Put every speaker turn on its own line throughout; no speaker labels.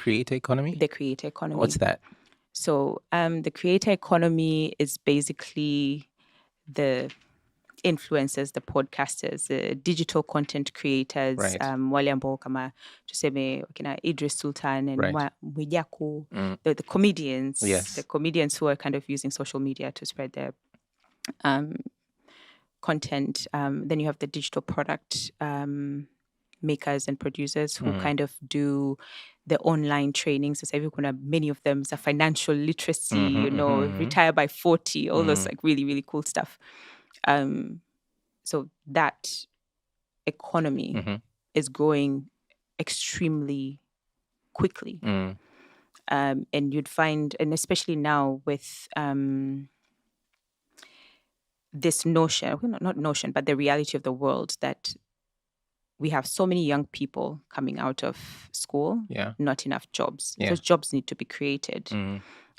creator economy?
The creator economy.
What's that?
So the creator economy is basically the influencers, the podcasters, the digital content creators,
Right.
wale ambao kama tuseme wakina Idris Sultan and
Right.
Mwijaku, the comedians,
Yes.
the comedians who are kind of using social media to spread their content. Then you have the digital product makers and producers who kind of do the online trainings. As everyone, many of them is a financial literacy, retire by 40, all those like really, really cool stuff. So that economy is growing extremely quickly. And you'd find, and especially now with this notion, well, not notion, but the reality of the world that we have so many young people coming out of school, not enough jobs.
Yeah.
Those jobs need to be created.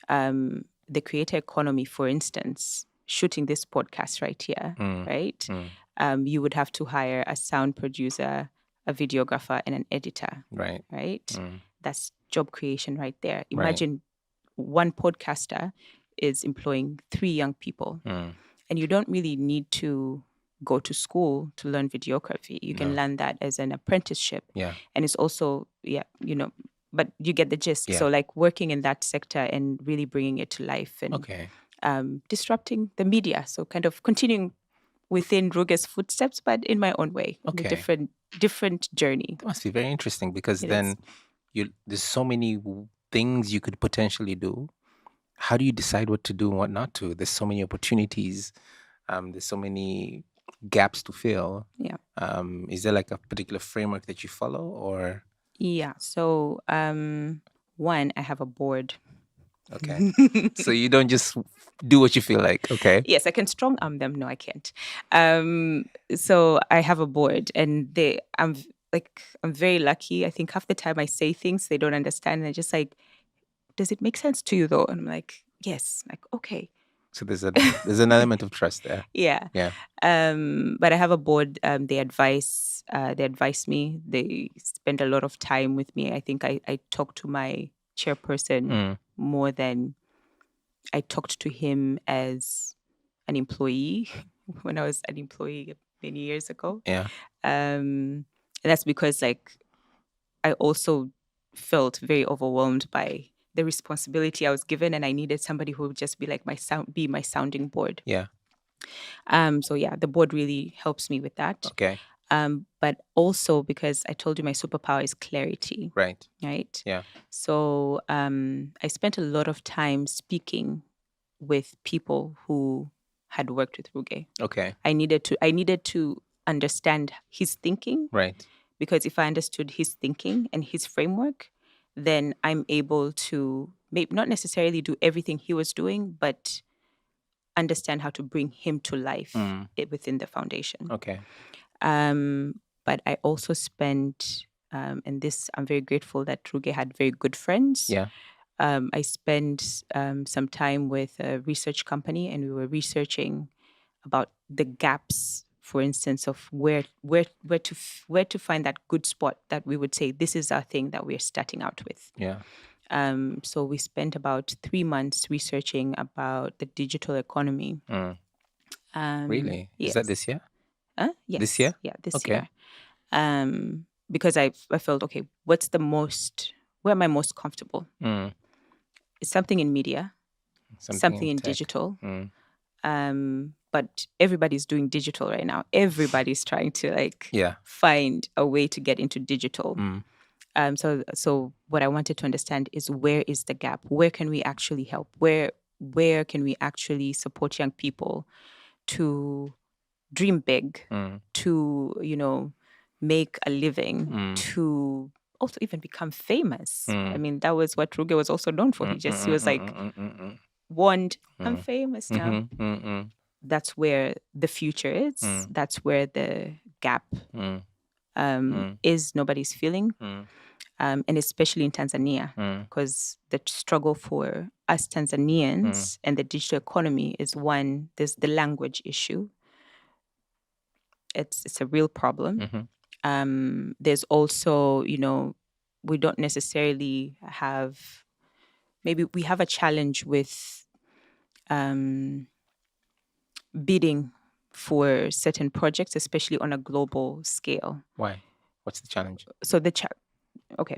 The creator economy, for instance, shooting this podcast right here, right? You would have to hire a sound producer, a videographer, and an editor. Right? That's job creation right there. Imagine one podcaster is employing 3 young people. And you don't really need to go to school to learn videography. You can learn that as an apprenticeship.
Yeah.
And it's also, but you get the gist.
Yeah.
So like working in that sector and really bringing it to life and disrupting the media. So kind of continuing within Ruge's footsteps, but in my own way, in a different journey.
That must be very interesting because there's so many things you could potentially do. How do you decide what to do and what not to? There's so many opportunities. There's so many gaps to fill.
Yeah.
Is there like a particular framework that you follow or?
Yeah. So one, I have a board.
Okay. So you don't just do what you feel like. Okay.
Yes, I can strong arm them. No, I can't. So I have a board and I'm very lucky. I think half the time I say things they don't understand and they're just like, does it make sense to you though? And I'm like, yes. Like, okay.
So there's an element of trust there.
Yeah.
Yeah.
But I have a board. They advise me. They spend a lot of time with me. I think I talk to my chairperson more than I talked to him as an employee when I was an employee many years ago.
Yeah.
And that's because like I also felt very overwhelmed by the responsibility I was given, and I needed somebody who would just be like be my sounding board.
Yeah.
So yeah, the board really helps me with that.
Okay.
But also because I told you my superpower is clarity.
Right.
Right.
Yeah.
So I spent a lot of time speaking with people who had worked with Ruge.
Okay.
I needed to understand his thinking.
Right.
Because if I understood his thinking and his framework, then I'm able to maybe not necessarily do everything he was doing, but understand how to bring him to life within the foundation.
Okay.
But I also spent, and this I'm very grateful that Ruge had very good friends.
Yeah.
I spent some time with a research company, and we were researching about the gaps, for instance, of where to find that good spot that we would say this is our thing that we're starting out with.
Yeah.
So we spent about 3 months researching about the digital economy.
Really?
Yes.
Is that this year?
Yes.
This year?
Yeah, this year. Because I felt, okay, where am I most comfortable? It's something in media, something in digital. But everybody's doing digital right now. Everybody's trying to find a way to get into digital. So what I wanted to understand is where is the gap? Where can we actually help? Where can we actually support young people to dream big, to, make a living, to also even become famous? I mean, that was what Ruge was also known for. He was like, warned, I'm famous now. That's where the future is. That's where the gap is. Nobody's feeling. And especially in Tanzania, because the struggle for us Tanzanians and the digital economy is one, there's the language issue. It's a real problem. There's also, we don't necessarily have, maybe we have a challenge with bidding for certain projects, especially on a global scale.
Why? What's the challenge?
So okay,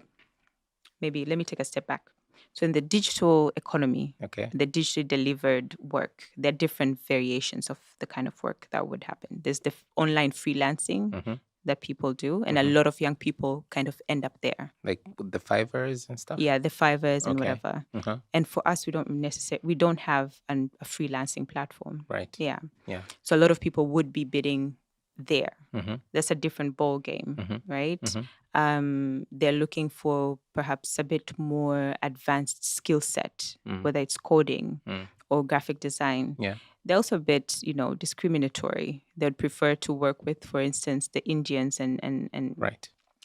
maybe let me take a step back. So in the digital economy, the digitally delivered work, there are different variations of the kind of work that would happen. There's the online freelancing that people do, and a lot of young people kind of end up there.
Like the Fivers and stuff?
Yeah, the Fivers and whatever. And for us, we don't have a freelancing platform.
Right.
Yeah. So a lot of people would be bidding there. That's a different ball game, right? They're looking for perhaps a bit more advanced skill set, whether it's coding or graphic design. They're also a bit, discriminatory. They'd prefer to work with, for instance, the Indians and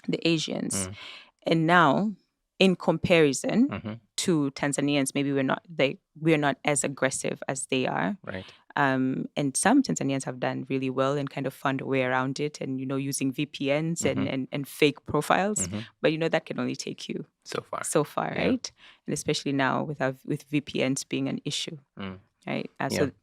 the Asians. And now, in comparison to Tanzanians, maybe we're not as aggressive as they are.
Right.
And some Tanzanians have done really well and kind of found a way around it, and using VPNs and fake profiles. But that can only take you so far, right? And especially now with VPNs being an issue. Right.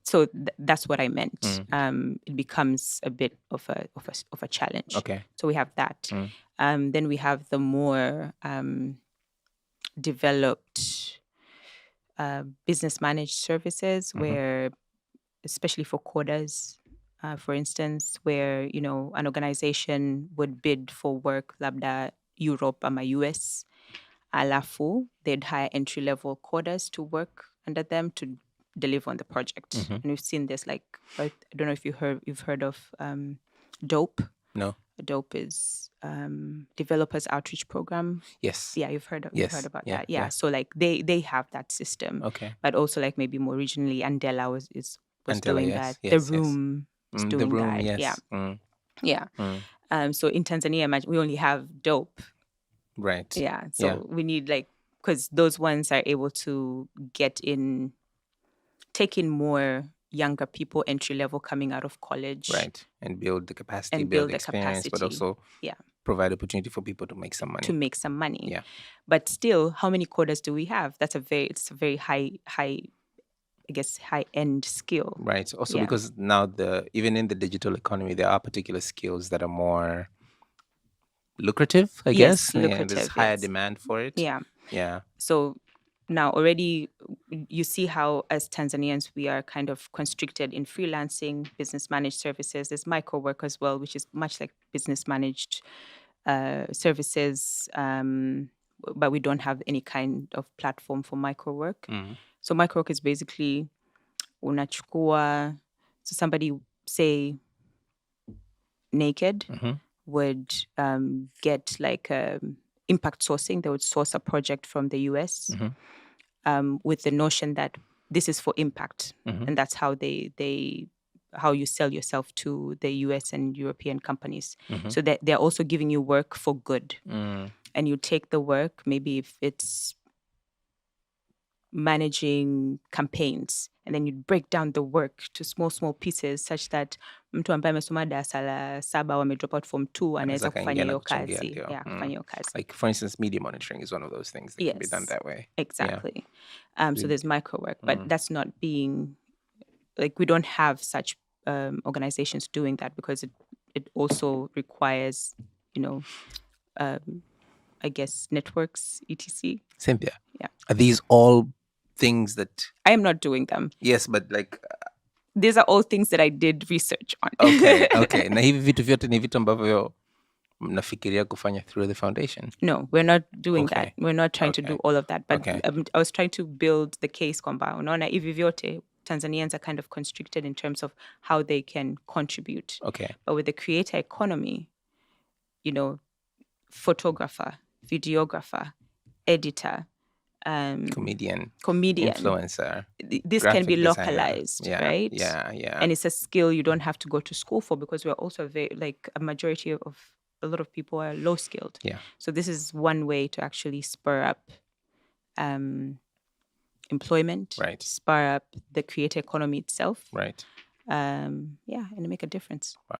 So that's what I meant. It becomes a bit of a challenge.
Okay.
So we have that. Then we have the more developed business managed services, where, especially for coders, for instance, where an organization would bid for work, labda Europe or US, alafu they'd hire entry level coders to work under them to deliver on the project. And we've seen this, like, I don't know if you've heard of DOPE.
No.
DOPE is Developers Outreach Program.
Yes.
Yeah, you've heard about that. Yeah. So like they have that system.
Okay.
But also like maybe more regionally, Andela was
Andela,
doing
yes,
that.
yes,
The Room is doing
the Room,
that.
yes.
Yeah. So in Tanzania, imagine we only have DOPE.
Right.
Yeah. So we need, like, because those ones are able to take in more younger people, entry level, coming out of college.
Right. And build the capacity, build the experience, but also provide opportunity for people to make some money. Yeah.
But still, how many coders do we have? It's a very high, I guess, high-end skill.
Right. Also, because now even in the digital economy, there are particular skills that are more lucrative, I guess.
Lucrative.
There's higher demand for it.
Yeah. So now already you see how, as Tanzanians, we are kind of constricted in freelancing, business managed services. There's micro work as well, which is much like business managed services, but we don't have any kind of platform for micro work. So micro work is basically unachukua, so somebody, say, naked, would get like impact sourcing. They would source a project from the US with the notion that this is for impact, and that's how how you sell yourself to the US and European companies. So that they're also giving you work for good, and you take the work. Maybe if it's managing campaigns, and then you'd break down the work to small pieces, such that mtu ambaye amesoma darasa la 7 wame drop out form 2 anaweza kufanya hiyo kazi. Kufanya hiyo kazi.
Like, for instance, media monitoring is one of those things that can be done that way.
Exactly. So there's micro work, but that's not being, like, we don't have such organizations doing that, because it also requires, I guess, networks, etc.
Cynthia.
Yeah.
Are these all things that
I am not doing them?
Yes, but like
these are all things that I did research on.
Okay. Na hivi vitu vyote ni vitu ambavyo mnafikiria kufanya through the foundation?
No, we're not doing that. We're not trying to do all of that. But I was trying to build the case kwamba unaona hivi vyote Tanzanians are kind of constricted in terms of how they can contribute. But with the creator economy, photographer, videographer, editor,
comedian,
influencer. This can be localized, right?
Yeah.
And it's a skill you don't have to go to school for, because we're also a majority of a lot of people are low skilled.
Yeah.
So this is one way to actually spur up employment,
right?
Spur up the creator economy itself,
right?
And make a difference. Wow.